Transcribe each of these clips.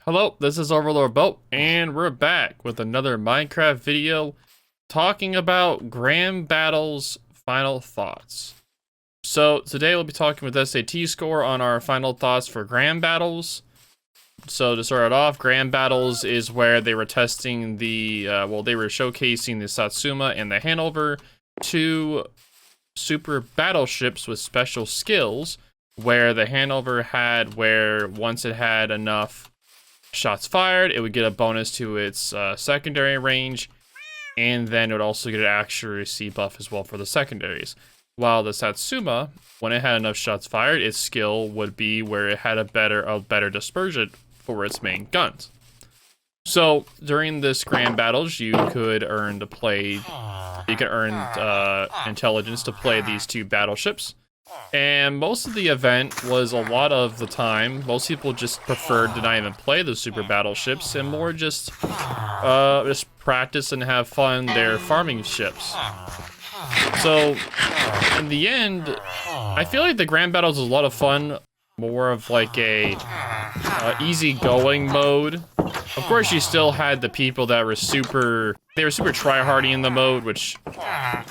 Hello, this is OverLordBou, and we're back with another Minecraft video talking about Grand Battle's final thoughts. So today we'll be talking with SAT score on our final thoughts for Grand Battles. So to start it off, Grand Battles is where they were testing the, they were showcasing the Satsuma and the Hannover, two super battleships with special skills, where the Hannover had once it had enough shots fired, it would get a bonus to its secondary range, and then it would also get an accuracy buff as well for the secondaries. While the Satsuma, when it had enough shots fired, its skill would be where it had a better dispersion for its main guns. So during this Grand Battles, you could earn intelligence to play these two battleships. And most of the event was a lot of the time, most people just preferred to not even play the super battleships and more just practice and have fun their farming ships. So in the end, I feel like the Grand Battles was a lot of fun, more of like a easy-going mode. Of course, you still had the people that were super try-hardy in the mode, which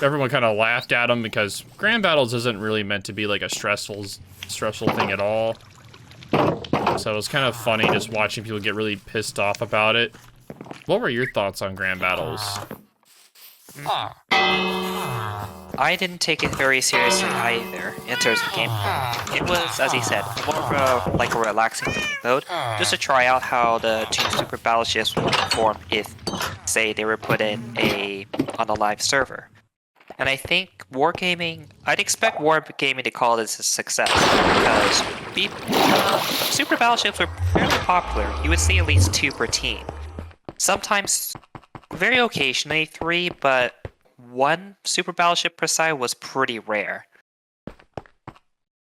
everyone kind of laughed at them because Grand Battles isn't really meant to be like a stressful thing at all. So it was kind of funny just watching people get really pissed off about it. What were your thoughts on Grand Battles? I didn't take it very seriously either in terms of gameplay. It was, as he said, more of like a relaxing mode, just to try out how the two super battleships would perform if, say, they were put on a live server. And I think Wargaming, I'd expect Wargaming to call this a success, because super battleships were fairly popular. You would see at least 2 per team. Sometimes, very occasionally 3, but 1 super battleship per side was pretty rare.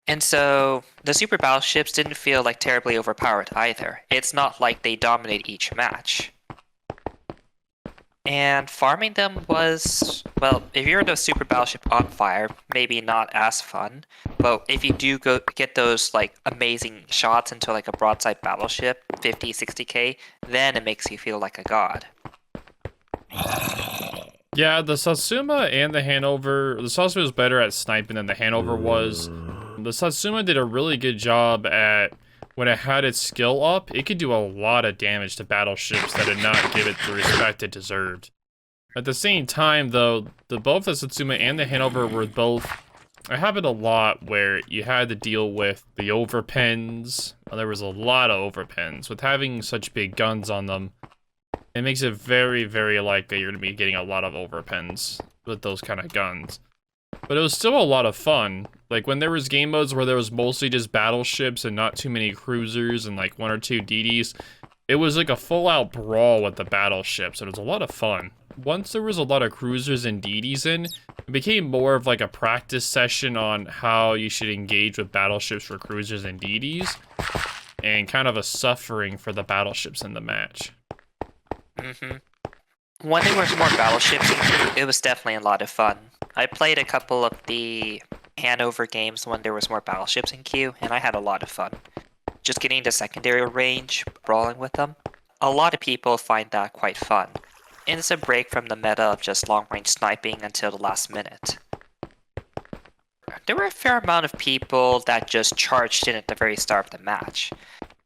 And so the super battleships didn't feel like terribly overpowered either. It's not like they dominate each match. And farming them was, well, if you're the super battleship on fire, maybe not as fun. But if you do get those like amazing shots into like a broadside battleship, 50, 60k, then it makes you feel like a god. Yeah, the Satsuma and the Hannover, the Satsuma was better at sniping than the Hannover was. The Satsuma did a really good job at, when it had its skill up, it could do a lot of damage to battleships that did not give it the respect it deserved. At the same time, though, both the Satsuma and the Hannover were both, it happened a lot where you had to deal with the overpens. There was a lot of overpens. With having such big guns on them, it makes it very, very likely you're going to be getting a lot of overpens with those kind of guns. But it was still a lot of fun. Like, when there was game modes where there was mostly just battleships and not too many cruisers and, like, 1 or 2 DDs, it was like a full-out brawl with the battleships, and it was a lot of fun. Once there was a lot of cruisers and DDs in, it became more of, like, a practice session on how you should engage with battleships for cruisers and DDs, and kind of a suffering for the battleships in the match. When there was more battleships, it was definitely a lot of fun. I played a couple of the Hannover games when there was more battleships in queue, and I had a lot of fun. Just getting to secondary range, brawling with them. A lot of people find that quite fun. And it's a break from the meta of just long-range sniping until the last minute. There were a fair amount of people that just charged in at the very start of the match.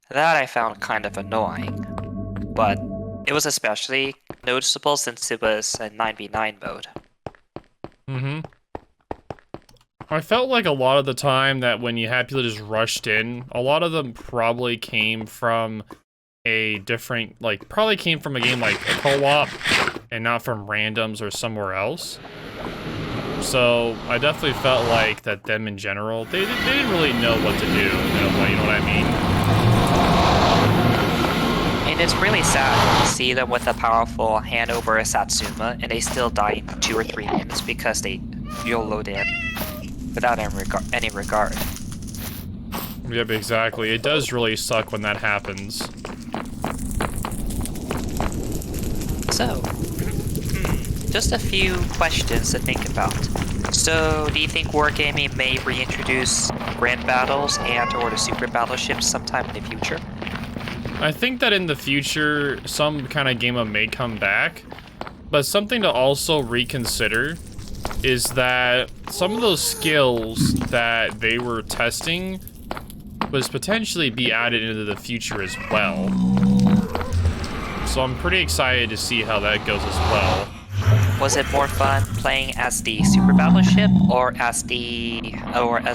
That I found kind of annoying. But it was especially noticeable since it was a 9v9 mode. I felt like a lot of the time that when you had people just rushed in, a lot of them probably came from a different, probably came from a game like a co-op and not from randoms or somewhere else. So I definitely felt like that them in general, they didn't really know what to do in a way, you know what I mean? And it's really sad to see them with a powerful Hannover or Satsuma, and they still die in 2 or 3 minutes because they YOLO'd in without any regard. Yep, exactly. It does really suck when that happens. So, just a few questions to think about. So, do you think Wargaming may reintroduce Grand Battles and or the Super Battleships sometime in the future? I think that in the future, some kind of game may come back, but something to also reconsider is that some of those skills that they were testing was potentially be added into the future as well. So I'm pretty excited to see how that goes as well. Was it more fun playing as the super battleship or as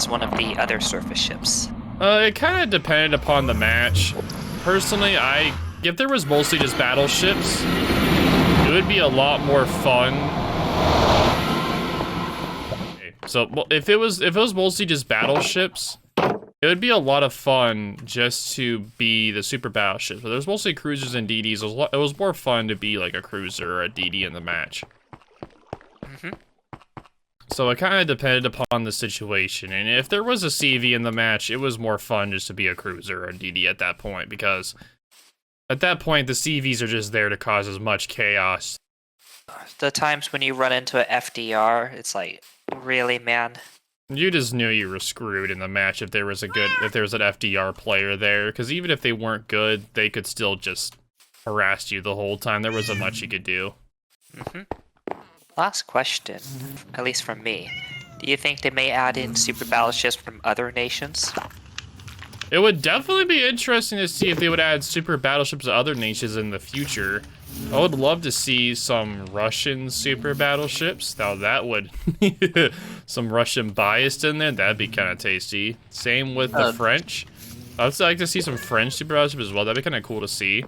one of the other surface ships? It kind of depended upon the match. Personally, if there was mostly just battleships, it would be a lot more fun. Okay, so if it was mostly just battleships, it would be a lot of fun just to be the super battleship. But there's mostly cruisers and DDs. It was more fun to be like a cruiser or a DD in the match. So it kind of depended upon the situation. And if there was a CV in the match, it was more fun just to be a cruiser or a DD at that point. Because at that point, the CVs are just there to cause as much chaos. The times when you run into an FDR, it's like, really, man? You just knew you were screwed in the match if there was an FDR player there, because even if they weren't good, they could still just harass you the whole time. There wasn't much you could do. Last question, at least from me. Do you think they may add in super battleships from other nations? It would definitely be interesting to see if they would add super battleships to other nations in the future. I would love to see some Russian super battleships. Now that would some Russian biased in there. That'd be kind of tasty. Same with the French. I'd like to see some French super battleships as well. That'd be kind of cool to see.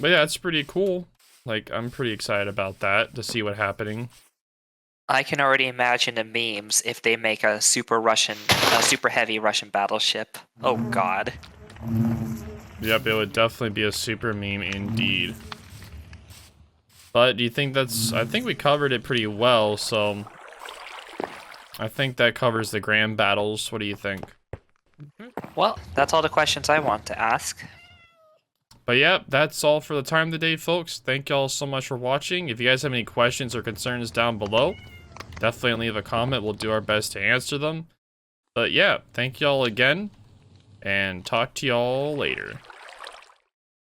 But yeah, that's pretty cool. Like, I'm pretty excited about that to see what's happening. I can already imagine the memes if they make a super heavy Russian battleship. Oh God. Yep, it would definitely be a super meme indeed. But do you think I think we covered it pretty well, so I think that covers the grand battles. What do you think? Well, that's all the questions I want to ask. But yeah, that's all for the time today, folks. Thank y'all so much for watching. If you guys have any questions or concerns down below, definitely leave a comment. We'll do our best to answer them. But yeah, thank y'all again, and talk to y'all later.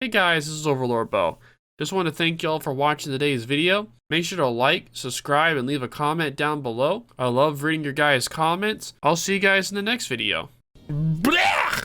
Hey guys, this is OverLordBou. Just want to thank y'all for watching today's video. Make sure to like, subscribe, and leave a comment down below. I love reading your guys' comments. I'll see you guys in the next video. Blah!